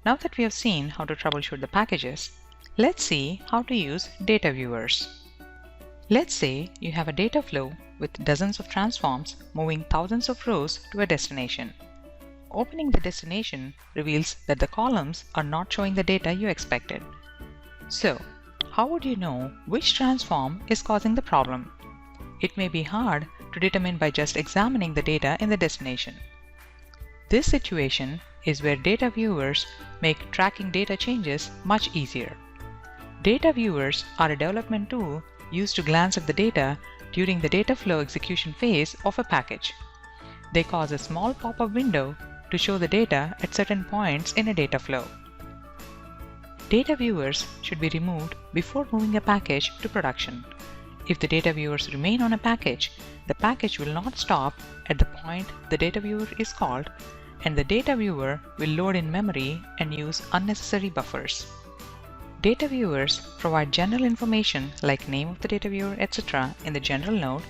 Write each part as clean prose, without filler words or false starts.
Now that we have seen how to troubleshoot the packages, let's see how to use data viewers. Let's say you have a data flow with dozens of transforms moving thousands of rows to a destination. Opening the destination reveals that the columns are not showing the data you expected. So, how would you know which transform is causing the problem? It may be hard to determine by just examining the data in the destination. This situation is where data viewers make tracking data changes much easier. Data viewers are a development tool used to glance at the data during the data flow execution phase of a package. They cause a small pop-up window to show the data at certain points in a data flow. Data viewers should be removed before moving a package to production. If the data viewers remain on a package, the package will not stop at the point the data viewer is called, and the data viewer will load in memory and use unnecessary buffers. Data viewers provide general information like name of the data viewer, etc. in the general node,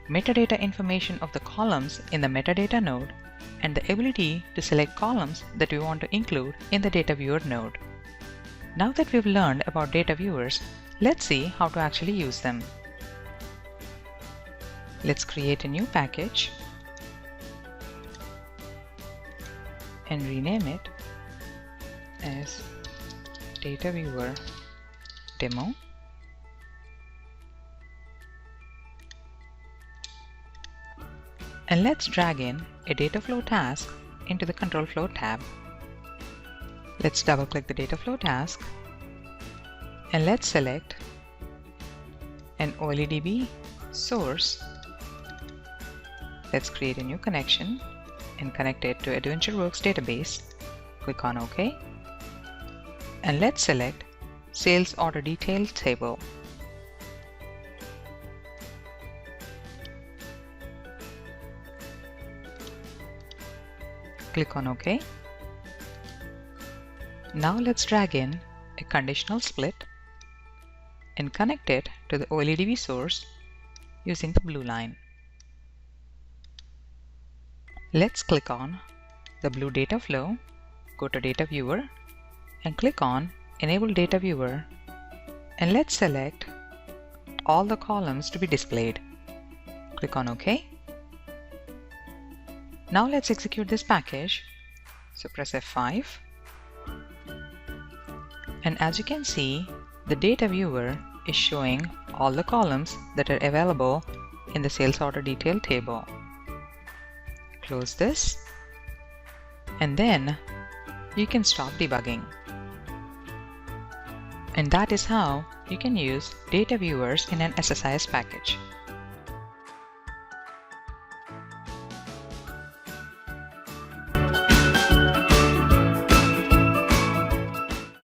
metadata information of the columns in the metadata node, and the ability to select columns that we want to include in the data viewer node. Now that we've learned about data viewers, let's see how to actually use them. Let's create a new package and rename it as Data Viewer Demo. And let's drag in a data flow task into the control flow tab. Let's double click the data flow task and let's select an OLEDB source. Let's create a new connection and connect it to AdventureWorks database. Click on OK. And let's select Sales Order Detail Table. Click on OK. Now let's drag in a conditional split and connect it to the OLEDB source using the blue line. Let's click on the blue data flow, go to Data Viewer, and click on Enable Data Viewer, and let's select all the columns to be displayed. Click on OK. Now let's execute this package. So press F5. And as you can see, the data viewer is showing all the columns that are available in the sales order detail table. Close this, and then you can stop debugging. And that is how you can use data viewers in an SSIS package.